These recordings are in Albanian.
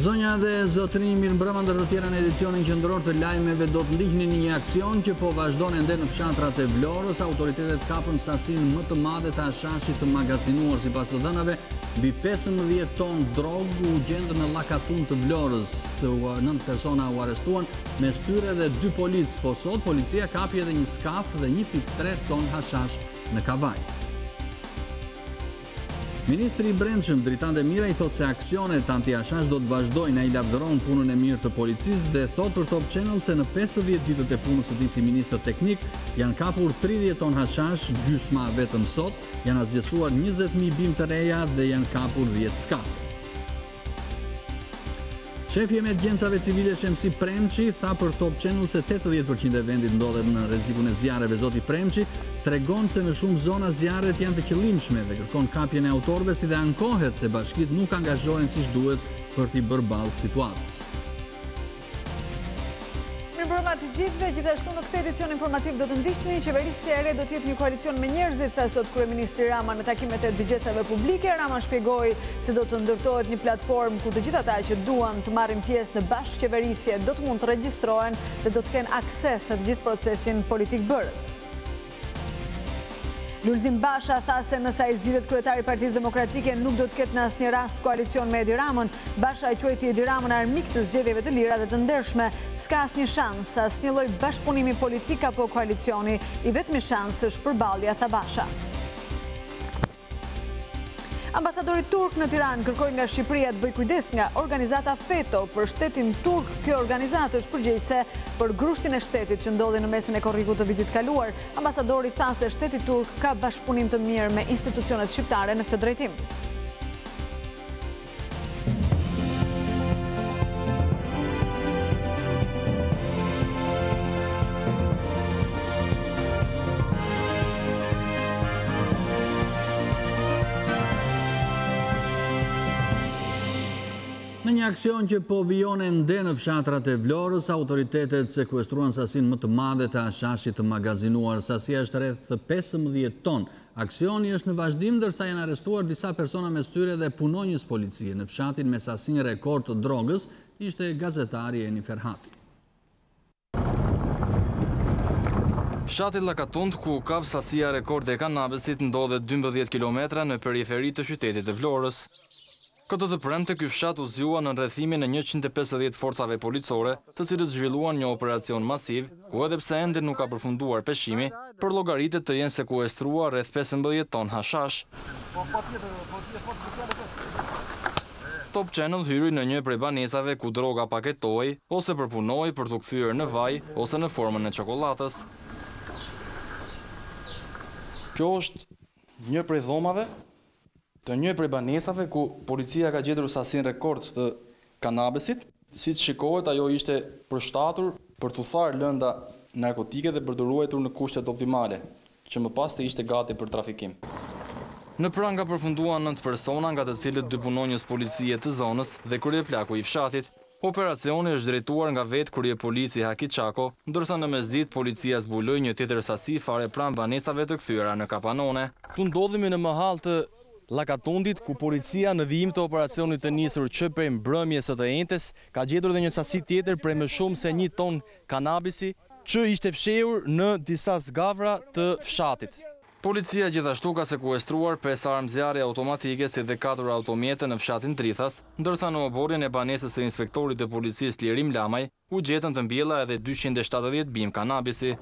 Zonja dhe zotrinj, mirëmbrëma, ndër të tjera në edicionin qendror të lajmeve do të ndihni në një aksion që po vazhdon ende në fshatrat e Vlorës. Autoritetet kapën sasinë më të madhe të hashashit të magazinuar. Sipas të dhënave, mbi 15 ton drogë u gjendën në llakatun të Vlorës. 9 persona u arrestuan, mes tyre dhe 2 polic, po sot policia kapi edhe një skaf dhe 1.3 ton hashash në kavaj. Ministri i Brendshëm Dritan Demira i thot se aksionet anti-hashash do të vazhdojnë. Ai lavdëron punën e mirë të policisë dhe thot për Top Channel se në 50 ditët e punës së tij si ministër teknik janë kapur 30 ton hashash, gjysma vetëm sot, janë azgjesuar 20.000 bim të reja dhe janë kapur 10 skafe. Shefi i emergjencave civile Shemsi Premçi tha për Top Channel se 80% e vendit ndodhet në rrezikun e zjarreve. Zoti Premçi tregon se në shumë zona zjarret janë të qëllimshme dhe kërkon kapjen e autorëve, si dhe ankohet se bashkitë nuk angazhohen siç duhet për t'i bërë ballë situatës. Mirëmbrëma të gjithëve, gjithashtu në këtë edicion informativ do të ndiqni qeverisja e re do të jetë një koalicion me njerëzit, tha sot kryeministri Rama në takimet e dëgjesave publike. Rama shpjegoi se do të ndërtohet një platformë ku të gjithë ata që duan të marrin pjesë në bashkëqeverisje do të mund të regjistrohen dhe do të kenë akses në të gjithë procesin politik bërës. Lulzim Basha tha se nëse ai zgjidhet kryetari i Partisë Demokratike nuk do të ketë në asnjë rast koalicion me Edi Ramën. Basha e quajti Edi Ramën armik të zgjedhjeve të lira dhe të ndershme. S'ka asnjë shans, asnjë lloj bashkëpunimi politik apo koalicioni. I vetmi shans është përballja, tha Basha. Ambasadori turk në Tiranë kërkoi nga Shqipëria të bëjë kujdes nga organizata FETO për shtetin turk. Kjo organizatë është përgjegjëse për grushtin e shtetit që ndodhi në mesin e korrikut të vitit kaluar. Ambasadori tha se shteti turk ka bashkëpunim të mirë me institucionet shqiptare në këtë drejtim. Në një aksion që po vijon ende në fshatrat e Vlorës, autoritetet sekuestruan sasinë më të madhe të hashashit të magazinuar. Sasia është rreth 15 ton. Aksioni është në vazhdim, ndërsa janë arrestuar disa persona mes tyre dhe punonjës policie. Në fshatin me sasinë rekord të drogës ishte gazetari Eni Ferhati. Fshati Llakatund, ku kap sasia rekord e kanabesit, ndodhet 12 kilometra në periferi të qytetit të Vlorës. Këtë të premte, ky fshat u zgjua në rrethimin e 150 forcave policore, të cilët zhvilluan një operacion masiv, ku edhe pse ende nuk ka përfunduar peshimi, për llogaritë të jenë sekuestruar rreth 15 ton hashash. Top Channel hyri në një prej banesave ku droga paketohej ose përpunohej për t'u kthyer në vaj ose në formën e çokoladës. Kjo është një prej dhomave të një prej banesave ku policia ka gjetur sasinë rekord të kanabesit. Si të shikohet, ajo ishte përshtatur për t'u tharë lënda narkotike dhe për të ruajtur në kushtet optimale, që më pas të ishte gati për trafikim. Në pranë ka përfunduar 9 persona, nga të cilët 2 punonjës policie të zonës dhe kryeplaku i fshatit. Operacioni është drejtuar nga vetë kryepolici Haki Çako, ndërsa në mesditë policia zbuloi një tjetër sasi fare pranë banesave të kthyer në kapanone. Tu ndodhemi në mahall të Llakatundit, ku policia në vijim të operacionit të nisur që prej mbrëmjes së të entes, ka gjetur dhe një sasi tjetër prej më shumë se 1 ton kanabisi, që ishte fshehur në disa zgavra të fshatit. Policia gjithashtu ka sekuestruar 5 armë zjarri automatike si dhe 4 automjete në fshatin Trithas, ndërsa në oborrin e banesës së inspektorit të policisë Lirim Lamaj u gjetën të mbylla edhe 270 bim kanabisi.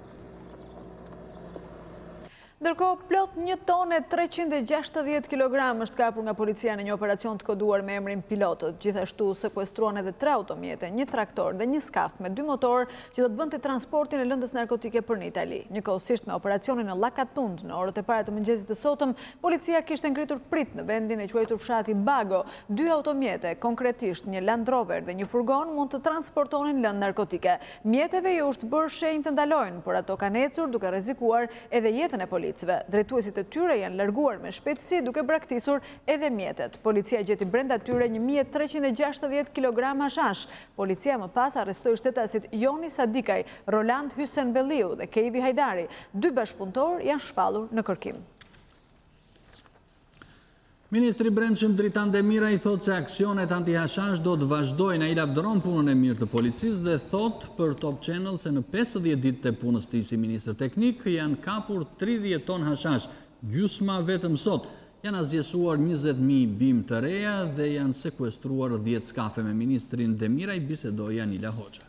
Ndërkohë, plot 1 tonë e 360 kg është kapur nga policia në një operacion të koduar me emrin Pilotët. Gjithashtu sekuestruan edhe 3 automjete, 1 traktor dhe 1 skaf me 2 motor që do të bënte transportin e lëndës narkotike për në Itali. Njëkohësisht me operacionin në Llakatund në orët e para të mëngjesit të sotëm, policia kishte ngritur prit në vendin e quajtur fshati Bago. 2 automjete, konkretisht një Land Rover dhe një furgon, mund të transportonin lëndë narkotike. Mjeteve ju është bërë shenjë të ndalojnë, por ato kanë ecur duke rrezikuar edhe jetën e policëve. Drejtuesit e tyre janë larguar me shpejtësi duke braktisur edhe mjetet. Policia gjeti brenda tyre 1360 kg hashash. Policia më pas arrestoi shtetasit Joni Sadikaj, Roland Hysenbelliu dhe Kejvi Hajdari. 2 bashkëpunëtor janë shpallur në kërkim. Ministri Brendshëm Dritan Demiraj thot se aksionet anti-hashash do të vazhdojnë. Ai lavdëron punën e mirë të policisë dhe thot për Top Channel se në 50 ditë të punës tij si ministër teknik janë kapur 30 ton hashash, gjysma vetëm sot. Janë azjesuar 20.000 bim të reja dhe janë sekuestruar 10 skafe. Me ministrin Demiraj bisedoi Anila Hoxha.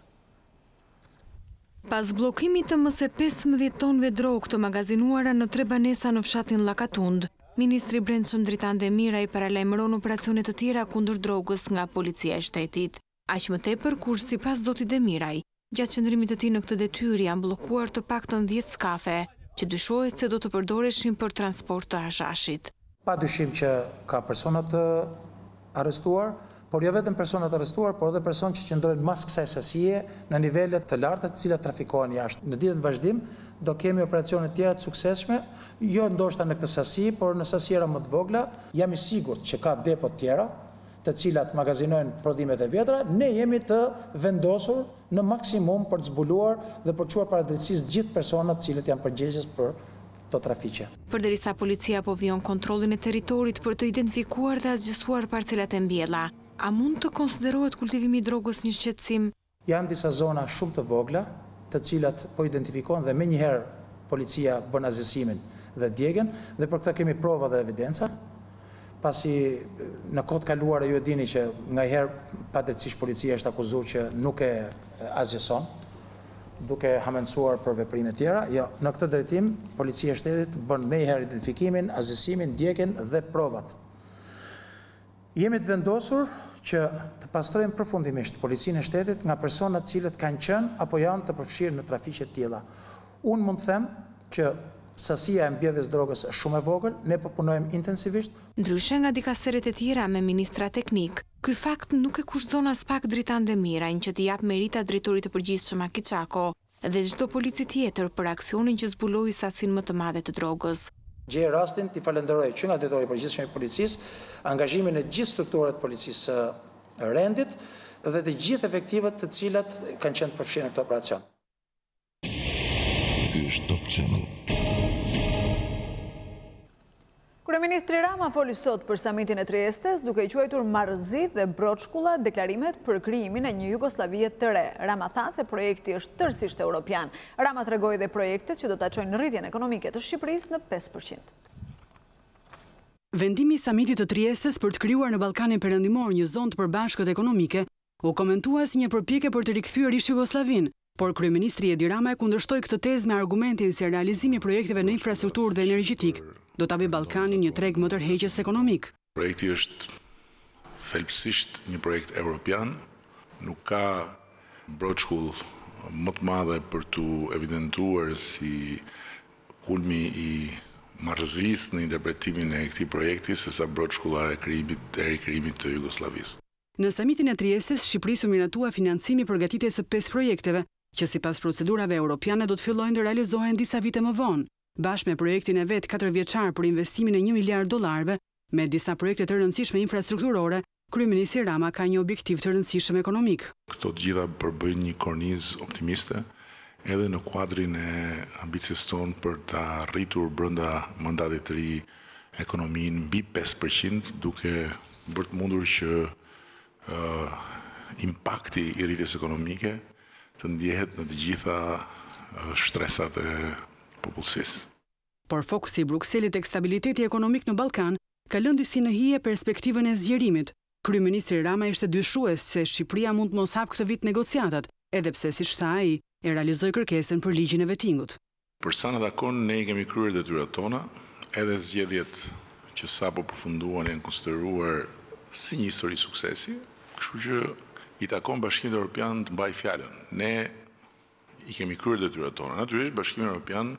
Pas bllokimit të më se 15 tonëve drogë të magazinuara në 3 banesa në fshatin Llakatund, Ministri Brendshëm Dritan Demiraj paralajmëron operacione të tjera kundër drogës nga policia e shtetit. Aq më tepër kur sipas zotit Demiraj, gjatë qëndrimit të tij në këtë detyrë janë bllokuar të paktën 10 skafe, që dyshohet se do të përdoreshin për transport të hashashit. Padyshim që ka persona të arrestuar, por jo vetëm persona të arrestuar, por edhe persona që qëndrojnë mas kësaj sasie në nivelet të larta të cilat trafikohen jashtë. Në ditën e vazhdim do kemi operacione tjera të suksesshme, jo ndoshta në këtë sasi, por në sasiera më të vogla. Jam i sigurt që ka depo tjera, të cilat magazinojnë prodhimet e vjetra. Ne jemi të vendosur në maksimum për të zbuluar dhe për të çuar paradrejtësisë gjithë personat të cilët janë përgjegjës për të trafiqe. Përderisa policia po vijon kontrollin e territorit për të identifikuar dhe azgjësuar parcelat e mbjella, a mund të konsiderohet kultivimi i drogës një shqetësim? Janë disa zona shumë të vogla, të cilat po identifikohen dhe menjëherë policia bën azgjësimin dhe djegën, dhe për këtë kemi prova dhe evidenca. Pasi në kohët kaluara ju e dini që ngaherë padrejtësisht policia është akuzuar që nuk e azgjëson, duke hamencuar për veprime tjera. Jo, në këtë drejtim policia e shtetit bën menjëherë identifikimin, azgjësimin, djegën dhe provat. Jemi të vendosur që të pastrojmë përfundimisht policinë e shtetit nga personat cilët kanë qenë apo janë të përfshirë në trafiqe të tilla. Unë mund të them që sasia e mbjedhjes drogës është shumë e vogël, ne po punojmë intensivisht. Ndryshe nga dikasteret e tjera me ministra teknik, ky fakt nuk e kushton as pak Dritan Demirajin që t'i jap merita drejtorit të përgjithshëm Akiçako dhe çdo polici tjetër për aksionin që zbuloi sasinë më të madhe të drogës. Gjej rastin t'i falenderoj që nga drejtori i përgjithshëm i policisë, angazhimin e gjithë strukturave të policisë së rendit dhe të gjithë efektivat të cilat kanë qenë të përfshirë në këtë operacion. Ky është Top Channel. Kryeministri Rama foli sot për samitin e Triestes, duke i quajtur marrëzi dhe broçkulla deklarimet për krijimin e një Jugosllavie të re. Rama tha se projekti është tërësisht europian. Rama tregoi dhe projektet që do ta çojnë rritjen ekonomike të Shqipërisë në 5%. Vendimi i samitit të Triestes për të krijuar në Ballkanin Perëndimor një zonë të përbashkët ekonomike u komentua si një përpjekje për të rikthyer ish Jugoslavinë, por kryeministri Edi Rama e kundërshtoi këtë tezë me argumentin se realizimi i projekteve në infrastrukturë dhe energjetik do ta bëjë Ballkanin një treg më tërheqës ekonomik. Projekti është thelbësisht një projekt evropian, nuk ka broçkull më të madhe për të evidentuar si kulmi i marrëzisë në interpretimin e këtij projekti sesa broçkulla e rikrijimit të Jugosllavisë. Në samitin e Triestes, Shqipërisë u miratua financimi përgatitjes së 5 projekteve, që sipas procedurave europiane do të fillojnë të realizohen disa vite më vonë, bashkë me projektin e vet 4 vjeçar për investimin e $1 miliard, me disa projekte të rëndësishme infrastrukturore, kryeministri Rama ka një objektiv të rëndësishëm ekonomik. Këto të gjitha përbëjnë një kornizë optimiste, edhe në kuadrin e ambicjes tonë për të arritur brenda mandatit të ri ekonominë mbi 5%, duke bërë të mundur që impakti i rritjes ekonomike të ndjehet në të gjitha shtresat e popullsisë. Por fokusi i Brukselit tek stabiliteti ekonomik në Ballkan ka lënë disi në hije perspektivën e zgjerimit. Kryeministri Rama ishte dyshues se Shqipëria mund të mos hap këtë vit negociatat, edhe pse siç tha ai, e realizoi kërkesën për ligjin e vettingut. Për sa na takon, ne i kemi kryer detyrat tona, edhe zgjedhjet që sapo përfunduan janë konsideruar si një histori suksesi, kështu që i takon Bashkimit Evropian të mbajë fjalën. Ne i kemi kryer detyrat tona. Natyrisht Bashkimi Evropian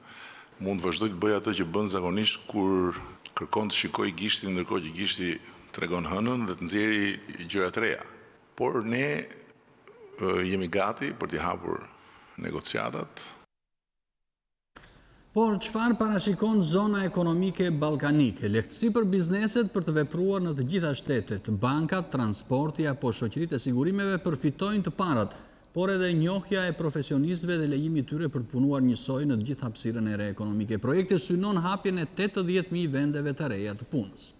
mund të vazhdojë të bëjë atë që bën zakonisht kur kërkon të shikojë gishtin ndërkohë që gishti tregon hënën dhe të nxjerrë gjëra të reja. Por ne jemi gati për të hapur negociatat. Por çfarë parashikon zona ekonomike ballkanike? Lehtësi për bizneset për të vepruar në të gjitha shtetet. Bankat, transporti apo shoqëritë e sigurimeve përfitojnë të parat, por edhe njohja e profesionistëve dhe lejimi i tyre për të punuar njësoj në të gjithë hapësirën e re ekonomike. Projekti synon hapjen e 80.000 vendeve të reja të punës.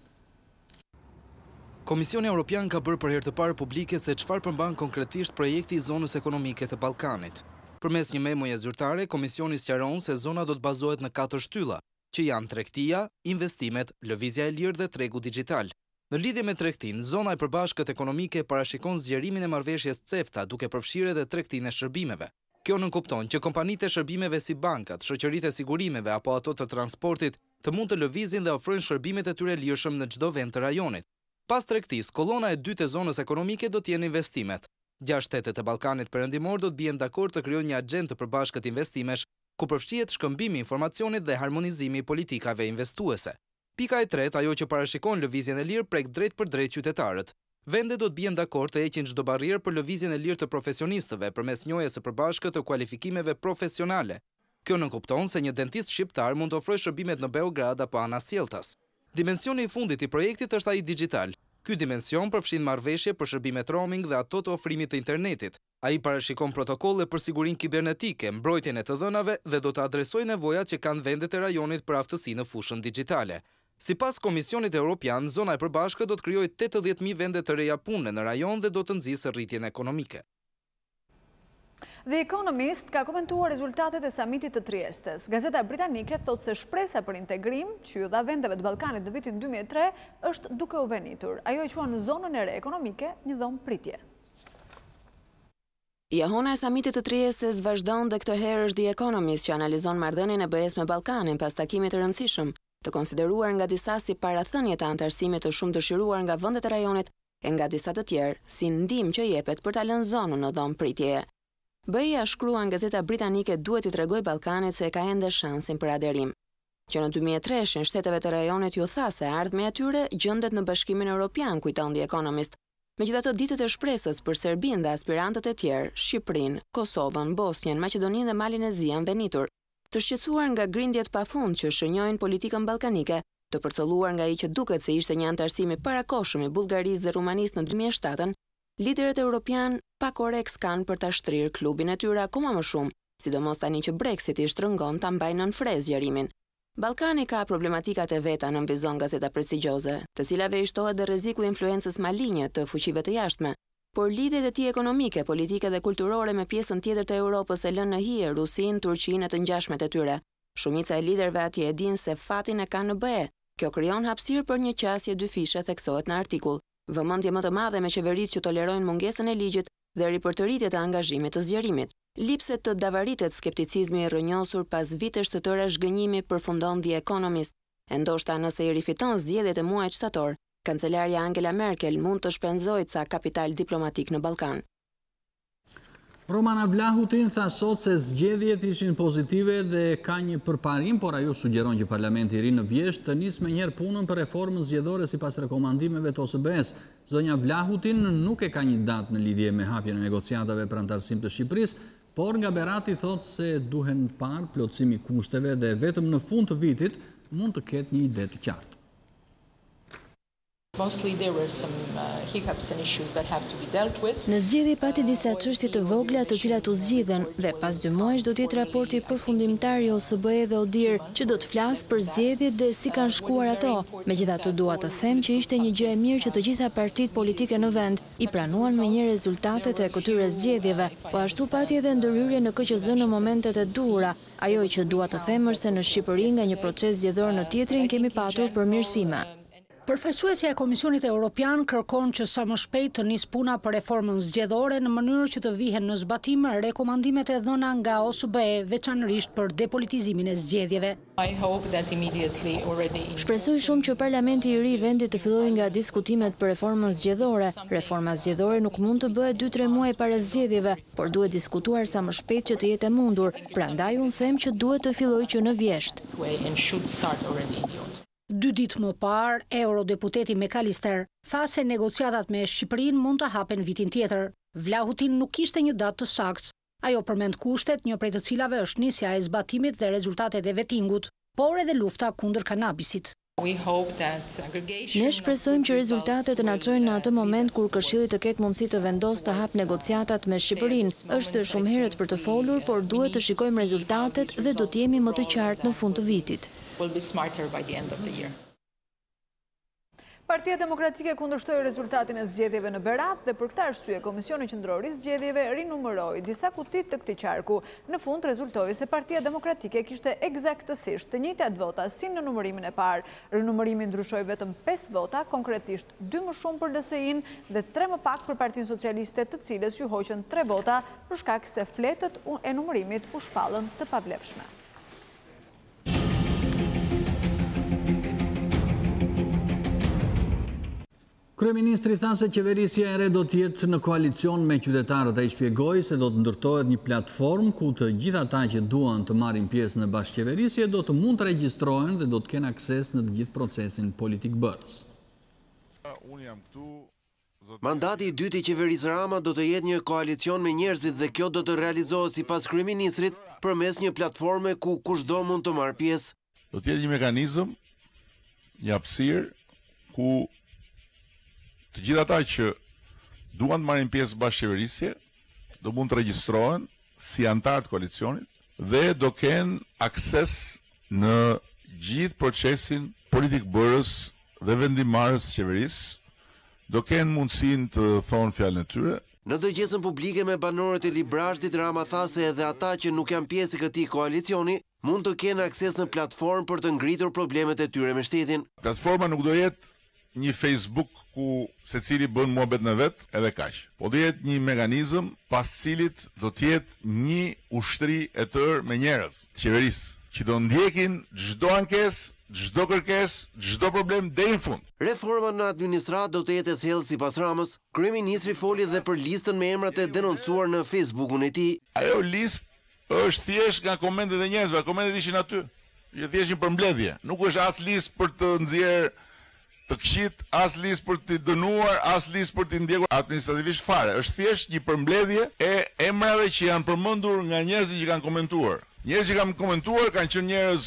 Komisioni Evropian ka bërë për herë të parë publike se çfarë përmban konkretisht projekti i zonës ekonomike të Ballkanit. Përmes një memoje zyrtare, Komisioni sqaron se zona do të bazohet në 4 shtylla, që janë tregtia, investimet, lëvizja e lirë dhe tregu digjital. Në lidhje me tregtinë, zona e përbashkët ekonomike parashikon zgjerimin e marrëveshjes CEFTA, duke përfshirë edhe tregtinë e shërbimeve. Kjo nënkupton që kompanitë e shërbimeve si bankat, shoqëritë e sigurimeve apo ato të transportit të mund të lëvizin dhe ofrojnë shërbimet e tyre lirshëm në çdo vend të rajonit. Pas tregtisë, kolona e dytë e zonës ekonomike do të jenë investimet. 6 shtetet e Ballkanit Perëndimor do të bien dakord të krijojnë një agjendë të përbashkët investimesh, ku përfshihet shkëmbimi i informacionit dhe harmonizimi i politikave investuese. Pika e tretë, ajo që parashikon lëvizjen e lirë prek drejt për drejt qytetarët. Vendet do të bien dakord të heqin çdo barrierë për lëvizjen e lirë të profesionistëve përmes njohjes së përbashkët të kualifikimeve profesionale. Kjo nënkupton se një dentist shqiptar mund të ofrojë shërbimet në Beograd apo Anasjeltas. Dimensioni i fundit i projektit është ai digjital. Ky dimension përfshin marrëveshje për shërbimet roaming dhe ato të ofrimit të internetit. Ai parashikon protokolle për sigurinë kibernetike, mbrojtjen e të dhënave dhe do të adresojë nevojat që kanë vendet e rajonit për aftësi në fushën digjitale. Sipas Komisionit Evropian, zona e përbashkët do të krijojë 80.000 vende të reja pune në rajon dhe do të nxjisë rritjen ekonomike. The Economist ka komentuar rezultatet e samitit të Triestes. Gazeta britanike thotë se shpresa për integrim që ju dha vendeve të Ballkanit në vitin 2003 është duke u venitur. Ajo e quan zonën e re ekonomike një dhomë pritje. Jahona e samitit të Triestes vazhdon dhe këtë herë është The Economist që analizon marrëdhënien e BE-s me Ballkanin pas takimit të rëndësishëm, të konsideruar nga disa si parathënie të antarësimit të shumë dëshiruar nga vendet e rajonit e nga disa të tjerë si ndihmë që jepet për ta lënë zonën në dhomë pritjeje. BE-ja shkruan gazeta britanike duhet i tregoj Ballkanit se ka ende shansin për aderim. Që në 2003 shteteve të rajonit ju tha se ardhmja e tyre gjendet në Bashkimin Evropian, kujton The Economist. Megjithatë ditët e shpresës për Serbinë dhe aspirantët e tjerë, Shqipërinë, Kosovën, Bosnjën, Maqedoninë dhe Malinezinë janë venitur, të shqetësuar nga grindjet pafund që shënjojnë politikën ballkanike, të përcolluar nga ai që duket se ishte një antarësim i parakohshëm i Bullgarisë dhe Rumanisë në 2007. Liderët europian pa korreks kanë për ta shtrirë klubin e tyre akoma më shumë, sidomos tani që Brexiti shtrëngon ta mbajnë nën frezë zgjerimin. Ballkani ka problematikat e veta, nënvizon gazeta prestigjioze, të cilave i shtohet dhe rreziku i influencës malinje të fuqive të jashtme, por lidhjet e tij ekonomike, politike dhe kulturore me pjesën tjetër të Europës e lënë në hije Rusinë, Turqinë e të ngjashmet e tyre. Shumica e liderëve atje e dinë se fatin e kanë në BE. Kjo krijon hapësirë për një qasje dyfishe, theksohet në artikull. Vëmendje më të madhe me qeveritë që tolerojnë mungesën e ligjit dhe ripërtëritjet e angazhimit të zgjerimit. Lipset të davaritet skepticizmi i rrënjosur pas vitesh të tëra zhgënjimi, përfundon The Economist. E ndoshta nëse i rifiton zgjedhjet e muajit shtator, kancelarja Angela Merkel mund të shpenzojë ca kapital diplomatik në Ballkan. Romana Vlahutin tha sot se zgjedhjet ishin pozitive dhe ka një përparim, por ajo sugjeron që Parlamenti i ri në Vjesht të nisë menjëherë punën për reformën zgjedhore sipas rekomandimeve të OSBE-s. Zonja Vlahutin nuk e ka një datë në lidhje me hapjen e negociatave për antarësim të Shqipërisë, por nga Berati thotë se duhen parë plotësimi kushteve dhe vetëm në fund të vitit mund të ketë një ide të qartë. Në zgjedhje pati disa çështje të vogla të cilat u zgjidhen dhe pas 2 muajsh do të jetë raporti përfundimtar i OSBE dhe ODIR që do të flasë për zgjedhjet dhe si kanë shkuar ato. Megjithatë dua të them që ishte një gjë e mirë që të gjitha partitë politike në vend i pranuan me një rezultatet e këtyre zgjedhjeve, po ashtu pati edhe ndërhyrje në KQZ në momentet e duhura. Ajo që dua të them është se në Shqipëri nga një proces zgjedhor në tjetrin kemi patur përmirësime. Përfaqësuesja e Komisionit Evropian kërkon që sa më shpejt të nisë puna për reformën zgjedhore në mënyrë që të vihen në zbatim rekomandimet e dhëna nga OSBE, veçanërisht për depolitizimin e zgjedhjeve. Shpresoj shumë që Parlamenti i ri i vendit të fillojë nga diskutimet për reformën zgjedhore. Reforma zgjedhore nuk mund të bëhet 2-3 muaj para zgjedhjeve, por duhet diskutuar sa më shpejt që të jetë e mundur. Prandaj unë them që duhet të fillojë që në Vjesht. 2 ditë më parë, eurodeputeti McAllister tha se negociatat me Shqipërinë mund të hapen vitin tjetër. Vlahutin nuk kishte një datë të saktë. Ajo përmend kushtet, një prej të cilave është nisja e zbatimit dhe rezultatet e vetingut, por edhe lufta kundër kanabisit. Ne shpresojmë që rezultatet të na çojnë në atë moment kur Këshilli të ketë mundësi të vendosë të hapë negociatat me Shqipërinë. Është shumë herët për të folur, por duhet të shikojmë rezultatet dhe do të jemi më të qartë në fund të vitit. Partia Demokratike kundërshtoi rezultatin e zgjedhjeve në Berat dhe për këtë arsye Komisioni Qendror i Zgjedhjeve rinumëroi disa kuti të këtij qarku. Në fund rezultoi se Partia Demokratike kishte eksaktësisht të njëjtat vota si në numërimin e parë. Rinumërimi ndryshoi vetëm 5 vota, konkretisht 2 më shumë për DSI-n dhe 3 më pak për Partinë Socialiste, të cilës ju hoqën 3 vota për shkak se fletët e numërimit u shpallën të pavlefshme. Kryeministri tha se qeverisja e re do t'jetë në koalicion me qytetarët. Ai shpjegoi se do të ndërtohet një platformë ku të gjithë ata që duan të marrin pjesë në bashkëqeverisje do të mund të regjistrohen dhe do të kenë akses në të gjithë procesin politik bërës. Mandati i dytë i qeverisë Rama do të jetë një koalicion me njerëzit dhe kjo do të realizohet sipas kryeministrit përmes një platforme ku kushdo mund të marrë pjesë. Do të jetë një mekanizëm, një hapësirë ku të gjithë ata që duan të marrin pjesë bashkëqeverisje do mund të regjistrohen si anëtar të koalicionit dhe do kenë akses në gjithë procesin politik bërës dhe vendimarrës të qeverisë, do kenë mundësinë të thonë fjalën e tyre. Në dëgjesën publike me banorët e Librazhdit, Rama tha se edhe ata që nuk janë pjesë e këtij koalicioni mund të kenë akses në platformë për të ngritur problemet e tyre me shtetin. Platforma nuk do jetë një Facebook ku secili bën muhabet në vet edhe kaq. Po do jetë një mekanizëm pas cilit do të jetë një ushtri e tërë me njerëz të qeverisë që do ndjekin çdo ankesë, çdo kërkesë, çdo problem deri në fund. Reforma në administratë do të jetë e thellë sipas Ramës. Kryeministri foli dhe për listën me emrat e denoncuar në Facebookun e tij. Ajo listë është thjesht nga komentet e njerëzve, komentet ishin aty. Është thjesht një përmbledhje. Nuk është as listë për të nxjerrë të këqit, as listë për të dënuar, as listë për të ndjekur administrativisht fare. Është thjesht një përmbledhje e emrave që janë përmendur nga njerëzit që kanë komentuar. Njerëzit që kanë komentuar kanë qenë njerëz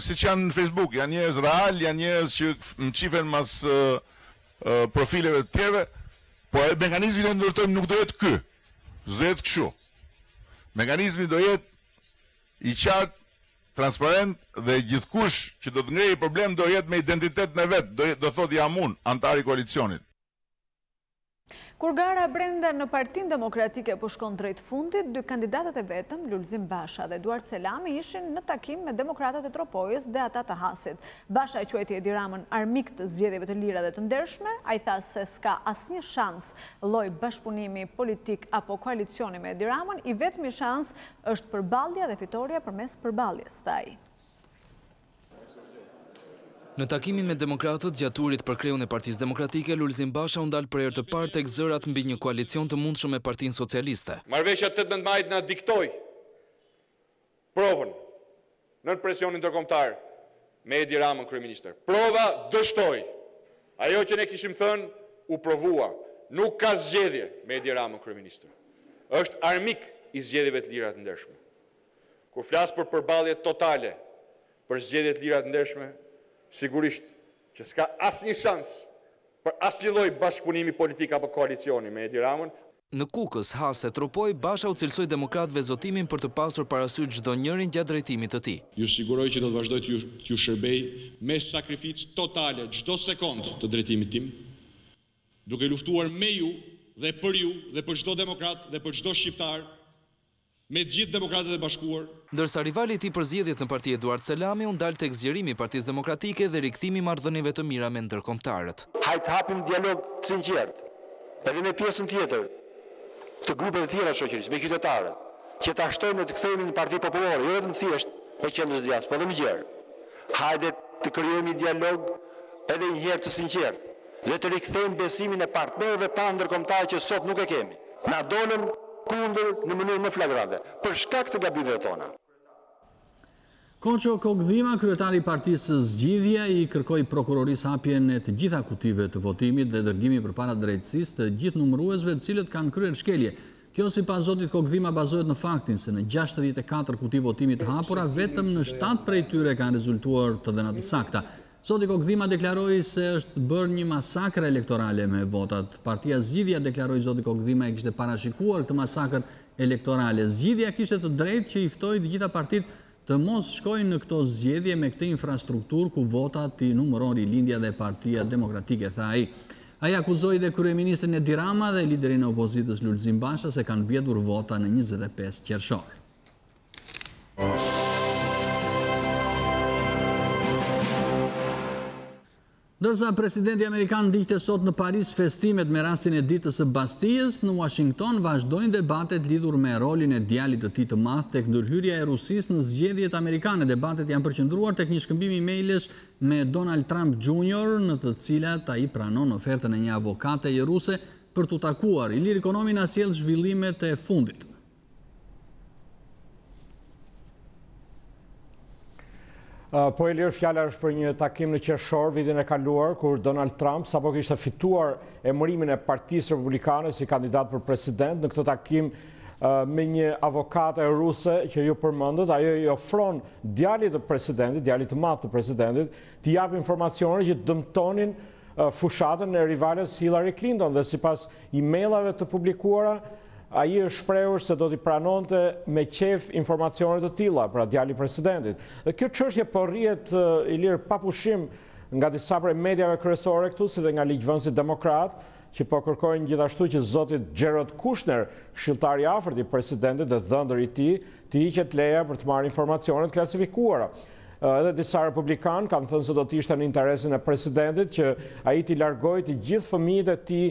siç janë në Facebook, janë njerëz real, janë njerëz që mqifen mas profileve të tjerëve, po mekanizmi që ndërtojmë nuk do jetë ky. Do jetë kështu. Mekanizmi do jetë i qartë, transparent dhe gjithkush që do të ngrejë problem do jetë me identitet në vetë, do thotë jam unë, antar i koalicionit. Kur gara brenda në Partinë Demokratike po shkon drejt fundit, dy kandidatët e vetëm, Lulzim Basha dhe Eduard Selami, ishin në takim me demokratët e Tropojës dhe ata të Hasit. Basha e quajti Edi Ramën armik të zgjedhjeve të lira dhe të ndershme, ai tha se s'ka asnjë shans lloj bashkëpunimi politik apo koalicioni me Edi Ramën, i vetmi shans është përballja dhe fitoria përmes përballjes, tha ai. Në takimin me demokratët gjaturit për kreun e Partisë Demokratike, Lulzim Basha u ndal për herë të parë tek zërat mbi një koalicion të mundshëm me Partinë Socialiste. Marrëveshja 18 majit na diktoi provën nën presionin ndërkombëtar me Edi Ramën kryeminist. Prova dështoi. Ajo që ne kishim thënë u provua. Nuk ka zgjedhje me Edi Ramën kryeminist. Është armik i zgjedhjeve të lira të ndershme. Kur flas për përballje totale për zgjedhje të lira të ndershme, sigurisht që s'ka asnjë shans për asnjë lloj bashkëpunimi politik apo koalicioni me Edi Ramën. Në Kukës, Hase, Tropoj, Basha u cilsoi demokratëve zotimin për të pasur parasysh çdo njërin gjatë drejtimit të tij. Ju siguroj që do të vazhdoj t'ju shërbej me sakrificë totale çdo sekond të drejtimit tim, duke luftuar me ju dhe për çdo demokrat dhe për çdo shqiptar, me gjithë demokratët e bashkuar. Ndërsa rivali i tij për zgjedhjet në parti Eduard Selami u ndal tek zgjerimi i Partisë Demokratike dhe rikthimi i marrëdhënieve të mira me ndërkombëtarët. Hajtë hapim dialog sinqert, edhe me pjesën tjetër të grupeve të tjera shoqërisë, me qytetarët, që ta shtojmë të kthehemi në Parti Popullore, jo vetëm thjesht e qendrës së djathtë, por edhe më gjerë. Hajde të krijojmë një dialog edhe një herë të sinqert dhe të rikthejmë besimin e partnerëve tanë ndërkombëtar që sot nuk e kemi. Na dolën kundër në mënyrë më flagrante, për shkak të gabimeve tona. Koço Kogdhima, kryetari i Partisë Zgjidhja, i kërkoi prokurorisë hapjen e të gjitha kutive të votimit dhe dërgimi përpara drejtësisë të gjithë numëruesve të cilët kanë kryer shkelje. Kjo sipas zotit Kogdhima bazohet në faktin se në 64 kuti votimi të hapura, vetëm në 7 prej tyre kanë rezultuar të dhëna të sakta. Zoti Kogdhima deklaroi se është bërë një masakër elektorale me votat. Partia Zgjidhja, deklaroi zoti Kogdhima, e kishte parashikuar këtë masakër elektorale. Zgjidhja kishte të drejtë që i ftoi të gjitha partitë të mos shkojnë në këto zgjedhje me këtë infrastrukturë ku votat i numëron Rilindja dhe Partia Demokratike, tha ai. Ai akuzoi dhe kryeministrin Edi Rama dhe liderin e opozitës Lulzim Basha se kanë vjedhur vota në 25 qershor. Ndërsa presidenti amerikan ndiqte sot në Paris festimet me rastin e ditës së Bastijës, në Washington vazhdojnë debatet lidhur me rolin e djalit të tij të madh tek ndërhyrja e Rusisë në zgjedhjet amerikane. Debatet janë përqendruar tek një shkëmbim emailësh me Donald Trump Jr. në të cilat ai pranon ofertën e një avokate ruse për t'u takuar. Ilir Ekonomi na sjell zhvillimet e fundit. Po Elir, fjala është për një takim në qershor vitin e kaluar, kur Donald Trump sapo kishte fituar emërimin e Partisë Republikane si kandidat për president. Në këtë takim me një avokate ruse që ju përmendët, ajo i ofron djalit të presidentit, djalit të madh të presidentit, të jap informacione që dëmtonin fushatën e rivales Hillary Clinton, dhe sipas emailave të publikuara, ai është shprehur se do t'i pranonte me qef informacione të tilla, pra djali presidentit. Dhe kjo çështje po rrihet Ilir papushim nga disa prej mediave kryesore këtu, si dhe nga ligjvënësit demokrat, që po kërkojnë gjithashtu që zotit Jared Kushner, këshilltari i afërt i presidentit dhe dhëndër i tij, të hiqet leja për të marrë informacione të klasifikuara. Edhe disa republikan kanë thënë se do të ishte në interesin e presidentit që ai t'i largojë të gjithë fëmijët e tij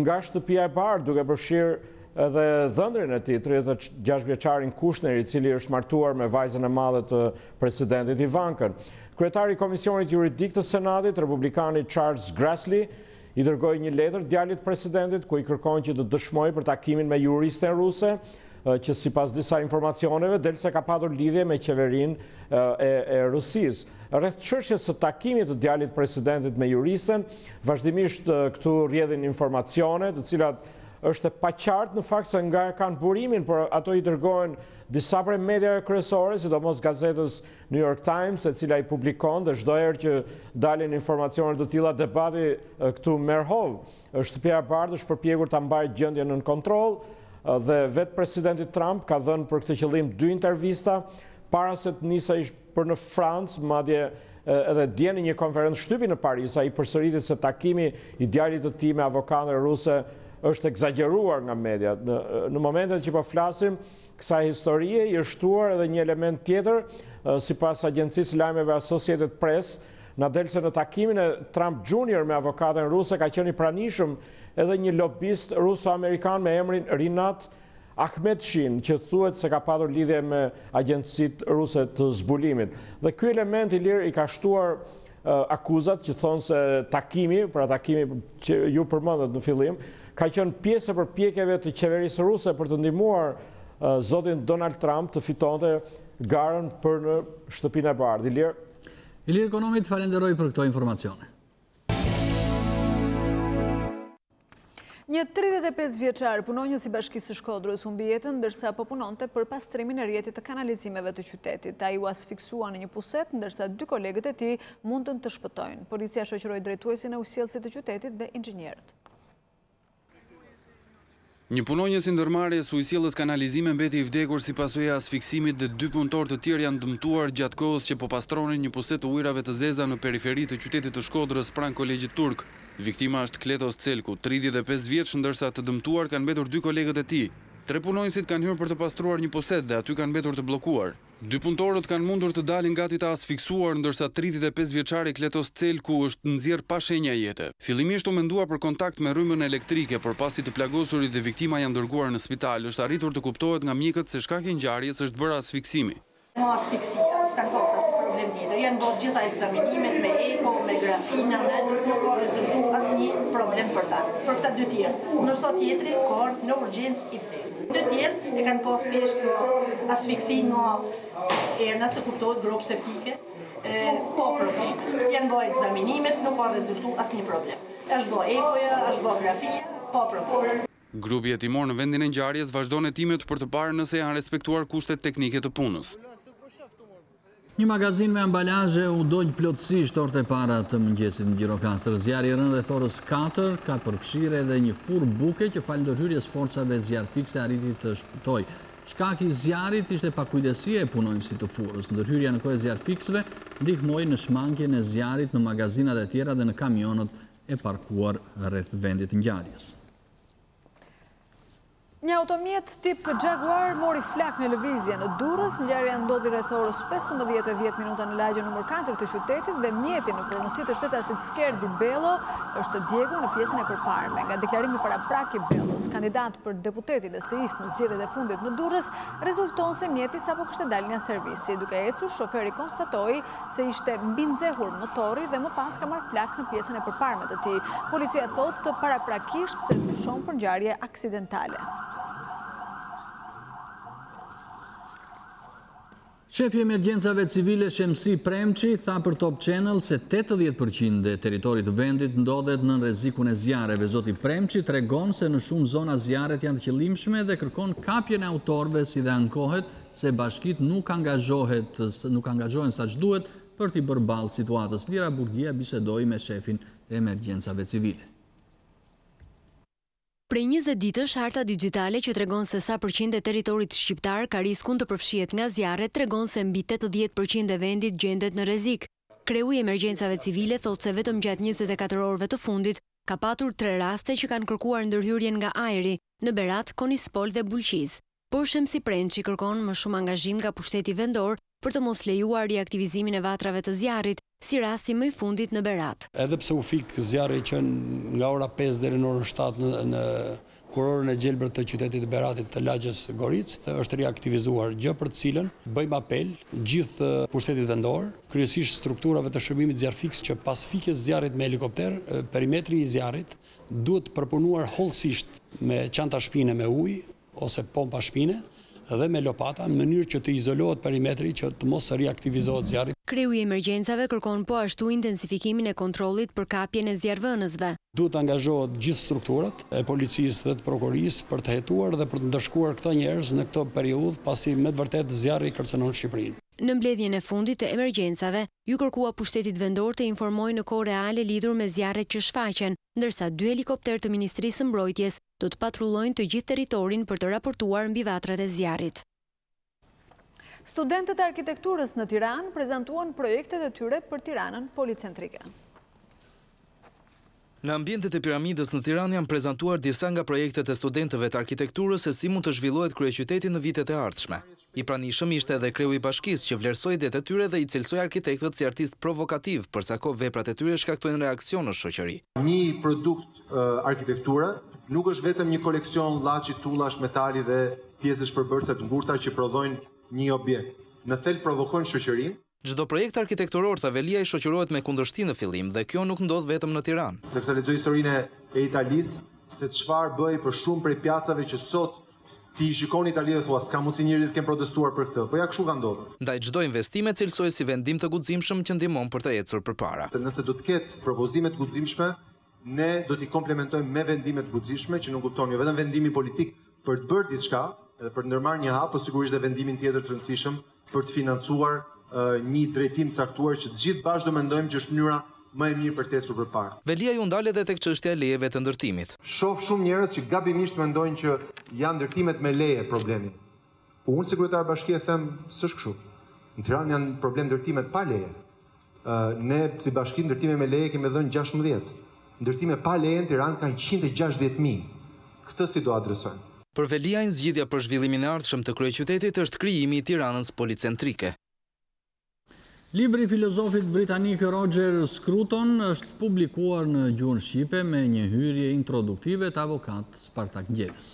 nga shtëpia e bardhë, duke përfshirë edhe dhëndrin e tij, 36 vjeçarin Kushner, i cili është martuar me vajzën e madhe të presidentit Ivankën. Kryetari i Komisionit Juridik të Senatit, republikani Charles Grassley, i dërgoi një letër djalit presidentit ku i kërkon që të dëshmojë për takimin me juristen ruse, që sipas disa informacioneve del se ka patur lidhje me qeverinë e Rusisë. Rreth çështjes së takimit të djalit presidentit me juristen, vazhdimisht këtu rrjedhin informacione, të cilat është e paqartë në fakt se nga kanë burimin, por ato i dërgohen disa prej mediave kryesore, sidomos gazetës New York Times, e cila i publikon, dhe çdo herë që dalin informacione të tilla, debati këtu merr hovë. Shtëpia e bardhë është përpjekur ta mbajë gjendjen nën kontroll, dhe vetë presidenti Trump ka dhënë për këtë qëllim 2 intervista para se të nisej për në Francë, madje edhe dje në një konferencë shtypi në Paris, ai përsëriti se takimi i djalit të tij me avokate ruse është egzageruar nga media. Në momentet që po flasim, kësaj historie i është shtuar edhe një element tjetër, sipas agjencisë lajmeve Associated Press, na del se në takimin e Trump Jr. me avokaten ruse ka qenë i pranishëm edhe një lobist ruso-amerikan me emrin Rinat Akhmetshin, që thuhet se ka patur lidhje me agjencitë ruse të zbulimit. Dhe ky element Ilir i ka shtuar akuzat që thonë se takimi, pra takimi që ju përmendët në fillim, ka qenë pjesë e përpjekjeve të qeverisë ruse për të ndihmuar zotin Donald Trump të fitonte garën për në shtëpinë e bardhë. Ilir Ekonomi, të falenderoj për këto informacione. Një 35 vjeçar punonjës i Bashkisë së Shkodrës humbi jetën ndërsa po punonte për pastrimin e rrjetit të kanalizimeve të qytetit. Ai u asfiksua në një puset ndërsa 2 kolegët e tij mundën të shpëtojnë. Policia shoqëroi drejtuesin e usjellësit të qytetit dhe inxhinierët. Një punonjës i ndërmarrjes së usjellës kanalizime mbeti i vdekur si pasojë e asfiksimit dhe 2 punëtorë të tjerë janë dëmtuar gjatë kohës që po pastronin një puset të ujrave të zeza në periferi të qytetit të Shkodrës pranë Kolegjit Turk. Viktima është Kletos Celku, 35 vjeç, ndërsa të dëmtuar kanë mbetur 2 kolegët e tij. 3 punonjësit kanë hyrë për të pastruar një puset dhe aty kanë mbetur të bllokuar. 2 punëtorët kanë mundur të dalin gati të asfiksuar, ndërsa 35 vjeçari Kletos Celku është nxjerr pa shenja jete. Fillimisht u mendua për kontakt me rrymën elektrike, por pasi të plagosurit dhe viktima janë dërguar në spital, është arritur të kuptohet nga mjekët se shkaki i ngjarjes është bërë asfiksimi. Asfiksia, s'kan pas asnjë problem tjetër. Janë bërë gjitha ekzaminimet me eko, me grafina, nuk ka rezultuar asnjë problem për ta. Për këta 2 tjerë. Ndërsa tjetri ka në urgjencë i vdekur. 2 tjerë e kanë pas thjesht asfiksin nga të kuptohet grop septike, po problem. Janë bërë ekzaminimet, nuk ka rezultuar asnjë problem. Është bërë ekoja, është bërë grafia, po problem. Grupi hetimor në vendin e ngjarjes vazhdon hetimet për të parë nëse janë respektuar kushtet teknike të punës. Një magazin me ambalazhe u dogj plotësisht orët e para të mëngjesit në Gjirokastër. Zjarri i rënë rreth orës 4 ka përfshirë edhe një furr buke që falë ndërhyrjes forcave zjarfikse arriti të shpëtojë. Shkaki i zjarrit ishte pakujdesia e punonjësit të furrës. Ndërhyrja në kohë e zjarr fiksëve ndihmoi në shmangjen e zjarrit në magazinat e tjera dhe në kamionët e parkuar rreth vendit të ngjarjes. Një automjet tip Jaguar mori flak në lëvizje në Durrës. Ngjarja ndodhi rreth orës 15:10 minuta në lagjen nr. 4 të qytetit dhe mjeti në pronësi të shtetasit Skerdi Bello është djegur në pjesën e përparme. Nga deklarimi paraprak i Bellos, kandidat për deputeti LSI-s në zgjedhjet e fundit në Durrës, rezulton se mjeti sapo kishte dalë nga servisi. Duke ecur, shoferi konstatoi se ishte mbi nxehur motori dhe më pas ka marrë flak në pjesën e përparme të tij. Policia thotë paraprakisht se dyshon për ngjarje aksidentale. Shefi i emergjencave civile Shemsi Premçi tha për Top Channel se 80% e teritorit të vendit ndodhet në rrezikun e zjarreve. Zoti Premçi tregon se në shumë zona zjarret janë të qëllimshme dhe kërkon kapjen e autorëve si dhe ankohet se bashkitë nuk angazhohen sa ç'duhet për t'i bërë ballë situatës. Lira Burgia bisedoi me shefin e emergjencave civile. Prej 20 ditësh, harta digjitale që tregon se sa përqind e teritorit shqiptar ka riskun të përfshihet nga zjarret tregon se mbi 80% e vendit gjendet në rrezik. Kreu i emergjencave civile thotë se vetëm gjatë 24 orëve të fundit ka patur 3 raste që kanë kërkuar ndërhyrjen nga ajri në Berat, Konispol dhe Bulqiz. Por Shemsi Premçi kërkon më shumë angazhim nga pushteti vendor për të mos lejuar riaktivizimin e vatrave të zjarrit, si rasti më i fundit në Berat. Edhe pse u fik zjarri që nga ora 5 deri në orën 7 në kurorën e gjelbër të qytetit të Beratit të lagjes Goric, është riaktivizuar, gjë për të cilën bëjmë apel gjithë pushtetit vendor, kryesisht strukturave të shërbimit zjarrfiks që pas fikjes zjarrit me helikopter, perimetri i zjarrit duhet përpunuar hollësisht me çanta shpine me ujë ose pompa shpine dhe me lopata në mënyrë që të izolohet perimetri që të mos riaktivizohet zjarri. Kreu i emergjencave kërkon po ashtu intensifikimin e kontrollit për kapjen e zjarrvënësve. Duhet angazhohet gjithë strukturat e policisë dhe të prokurisë për të hetuar dhe për të ndëshkuar këto njerëz në këtë periudhë pasi me të vërtetë zjarri kërcënon Shqipërinë. Në mbledhjen e fundit të emergjencave, ju kërkua pushtetit vendor të informojë në kohë reale lidhur me zjarret që shfaqen, ndërsa 2 helikopter të Ministrisë së Mbrojtjes do të patrullojnë të gjithë territorin për të raportuar mbi vatrat e zjarrit. Studentët e arkitekturës në Tiranë prezantuan projektet e tyre për Tiranën policentrike. Në ambientet e piramidës në Tiranë janë prezantuar disa nga projektet e studentëve të arkitekturës se si mund të zhvillohet kryeqyteti në vitet e ardhshme. I pranishëm ishte edhe kreu i bashkisë që vlerësoi idetë e tyre dhe i cilësoi arkitektët si artist provokativ, për sa kohë veprat e tyre shkaktojnë reaksion në shoqëri. Një produkt arkitekture nuk është vetëm një koleksion llaçi, tullash, metali dhe pjesësh përbërëse të ngurta që prodhojnë një objekt. Në thelb provokojnë shoqërinë. Çdo projekt arkitekturor Tavelia i shoqërohet me kundërshti në fillim dhe kjo nuk ndodh vetëm në Tiranë. Teksa lexoj historinë e Italisë, se çfarë bëi për shumë prej pjacave që sot ti shikon Itali dhe thua s'ka mundësi njerëzit të kenë protestuar për këtë, po ja kështu ka ndodhur. Ndaj çdo investime cilësoj si vendim të guximshëm që ndihmon për të ecur përpara. Nëse do të ketë propozime të guximshme, ne do t'i komplementojmë me vendime të guximshme që nuk kupton jo vetëm vendimi politik për të bërë diçka, edhe për të ndërmarrë një hap, po sigurisht edhe vendimin tjetër të rëndësishëm për të financuar një drejtim caktuar që të gjithë bashkë do mendojmë që është mënyra më e mirë për të ecur përpara. Velia ju ndal edhe tek çështja e lejeve të ndërtimit. Shoh shumë njerëz që gabimisht mendojnë që janë ndërtimet me leje problemi. Po unë si kryetar bashkie them s'është kështu. Në Tiranë janë problem ndërtimet pa leje. Ne si bashki ndërtime me leje kemi dhënë 16. Ndërtime pa leje në Tiranë kanë 160.000. Këtë si do adresojmë. Për Veliajn, zgjidhja për zhvillimin e ardhshëm të kryeqytetit është krijimi i Tiranës policentrike. Libri i filozofit britanik Roger Scruton është publikuar në gjuhën shqipe me një hyrje introduktive të avokat Spartak Gjelës.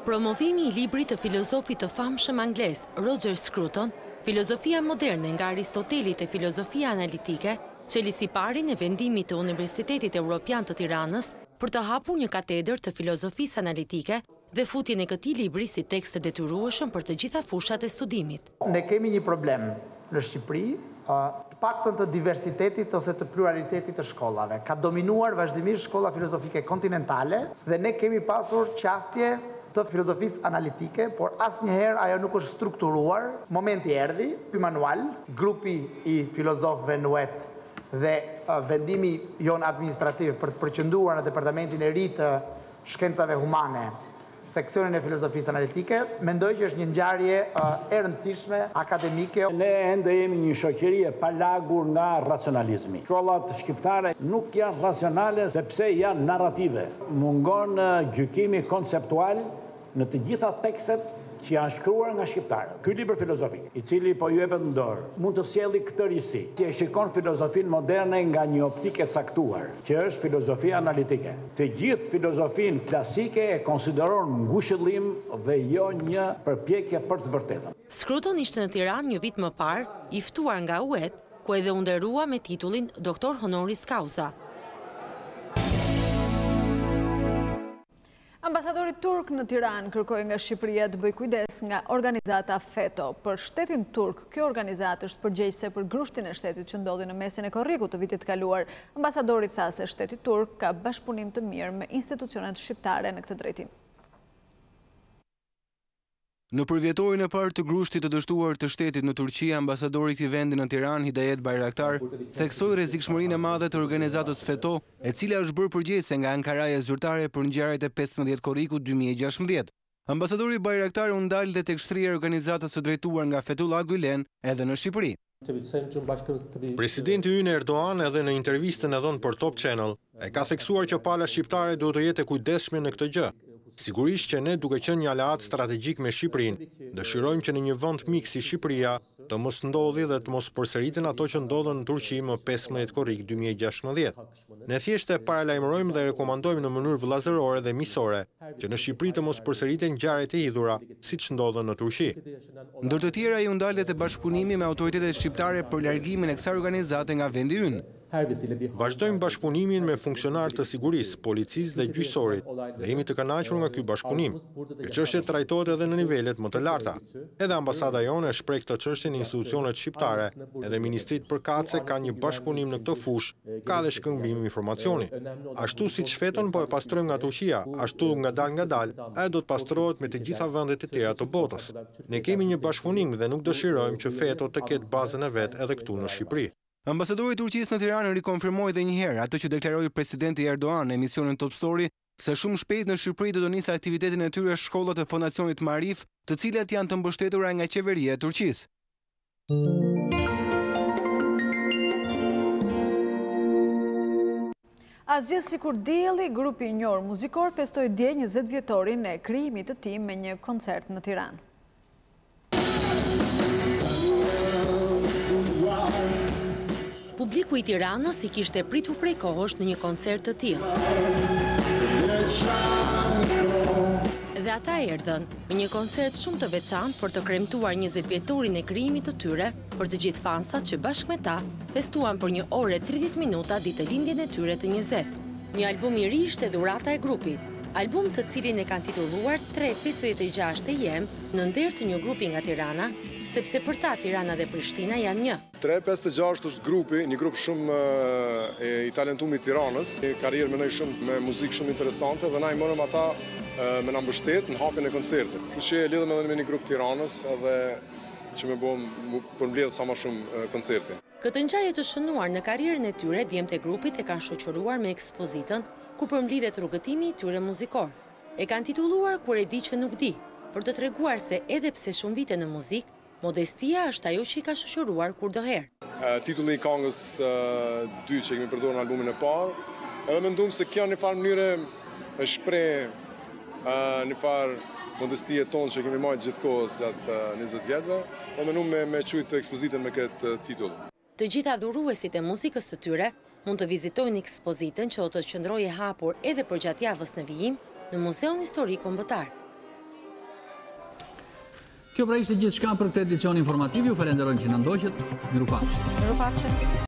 Promovimi i librit të filozofit të famshëm anglez Roger Scruton, Filozofia moderne nga Aristoteli te filozofia analitike, qeli si parin e vendimit të Universitetit Evropian të Tiranës për të hapur një katedër të filozofisë analitike dhe futjen e këtij libri si tekst të detyrueshëm për të gjitha fushat e studimit. Ne kemi një problem në Shqipëri, të paktën të diversitetit ose të pluralitetit të shkollave. Ka dominuar vazhdimisht shkolla filozofike kontinentale dhe ne kemi pasur qasje të filozofisë analitike, por asnjëherë ajo nuk është strukturuar. Momenti erdhi, ky manual, grupi i filozofëve në UET dhe vendimi jon administrativ për të përqendruar në departamentin e ri të shkencave humane seksionin e filozofisë analitike, mendoj që është një ngjarje e rëndësishme akademike. Ne ende jemi një shoqëri e palagur nga racionalizmi. Shkollat shqiptare nuk janë racionale sepse janë narrative. Mungon gjykimi konceptual në të gjitha tekstet që janë shkruar nga shqiptarët. Ky libër filozofik, i cili po ju jepet në dorë, mund të sjellë këtë risi, që e shikon filozofinë moderne nga një optikë e caktuar, që është filozofia analitike. Të gjithë filozofinë klasike e konsideron ngushëllim dhe jo një përpjekje për të vërtetën. Skruton ishte në Tiranë një vit më parë, i ftuar nga UET, ku edhe u nderua me titullin doktor honoris causa. Ambasadori turk në Tiranë kërkoi nga Shqipëria të bëjë kujdes nga organizata FETO. Për shtetin turk, kjo organizatë është përgjegjëse për grushtin e shtetit që ndodhi në mesin e Korrikut të vitit kaluar. Ambasadori tha se shteti turk ka bashkëpunim të mirë me institucionet shqiptare në këtë drejtim. Në përvjetorin e parë të grushtit të dështuar të shtetit në Turqi, ambasadori i këtij vendi në Tiranë, Hidayet Bayraktar, theksoi rrezikshmërinë e madhe të organizatës FETO, e cila është bërë përgjegjëse nga Ankaraja zyrtare për ngjarjet e 15 Korrikut 2016. Ambasadori Bayraktar u ndalte tek shtrirja e organizatës së drejtuar nga Fethullah Gülen edhe në Shqipëri. Presidenti ynë Erdogan edhe në intervistën e dhënë për Top Channel e ka theksuar që pala shqiptare duhet të jetë e kujdesshme në këtë gjë. Sigurisht që ne duke qenë një aleat strategjik me Shqipërinë, dëshirojmë që në një vend mik si Shqipëria të mos ndodhi dhe të mos përsëriten ato që ndodhen në Turqi më 15 Korrik 2016. Ne thjesht e paralajmërojmë dhe rekomandojmë në mënyrë vëllazërore dhe miqësore që në Shqipëri të mos përsëriten ngjarjet e hidhura siç ndodhen në Turqi. Ndër të tjera i u ndalte te bashkëpunimi me autoritetet shqiptare për largimin e kësaj organizate nga vendi ynë. Vazhdojmë bashkëpunimin me funksionarë të sigurisë, policisë dhe gjyqësorit dhe jemi të kënaqur nga ky bashkëpunim. Kjo çështje trajtohet edhe në nivelet më të larta. Edhe ambasada jone shpreh këtë çështje në institucionet shqiptare, edhe ministrit përkatëse kanë një bashkëpunim në këtë fushë, ka dhe shkëmbim informacioni. Ashtu siç FETO-n po e pastrojmë nga Turqia, ashtu ngadalë, ai do të pastrohet me të gjitha vendet e tjera të botës. Ne kemi një bashkëpunim dhe nuk dëshirojmë që FETO të ketë bazën e vet edhe këtu në Shqipëri. Ambasadori i Turqisë në Tiranë rikonfirmoi edhe një herë atë që deklaroi presidenti Erdogan në emisionin Top Story, se shumë shpejt në Shqipëri do të nisë aktivitetin e tyre shkollat e fondacionit Marif, të cilat janë të mbështetura nga qeveria e Turqisë. Asgjë sikur dielli, grupi i njohur muzikor festoi dje 20 vjetorin e krijimit të tij me një koncert në Tiranë. Publiku i Tiranës i kishte pritur prej kohësh në një koncert të tillë. Dhe ata erdhën me një koncert shumë të veçantë për të kremtuar 20 vjetorin e krijimit të tyre, për të gjithë fansat që bashkë me ta festuan për 1 orë e 30 minuta ditëlindjen e tyre të 20. Një album i ri ishte dhurata e grupit, album të cilin e kanë titulluar 356 e jem në nder të një grupi nga Tirana, sepse për ta Tirana dhe Prishtina janë një. 356 është grupi, një grup shumë i talentuar i Tiranës, një karrierë mendoj shumë me muzikë shumë interesante dhe na i morëm ata me na mbështet në hapjen e koncertit. Kështu që lidhem edhe me një grup Tiranës edhe që më bëm për mbledh sa më shumë koncertin. Këtë ngjarje të shënuar në karrierën e tyre, djemtë e grupit e kanë shoqëruar me ekspozitën ku përmbledhet rrugëtimi i tyre muzikor. E kanë titulluar Kur e di që nuk di, për të treguar se edhe pse shumë vite në muzikë, modestia është ajo që i ka shoqëruar kurdoherë. Titulli i këngës 2 që kemi përdorur në albumin e parë, edhe mendoj se kjo në farë mënyrë e shpreh në farë modestie tonë që kemi marrë gjithkohës gjatë 20 vjetëve, dhe mendoj me çujt ekspozitën me këtë titull. Të gjitha dhuruesit e muzikës së tyre mund të vizitojnë ekspozitën që do të qëndrojë e hapur edhe për gjatë javës në vijim në Muzeun Historik Kombëtar. Kjo pra ishte gjithçka për këtë edicion informativ. Ju falenderoj që na ndoqët. Mirupafshim.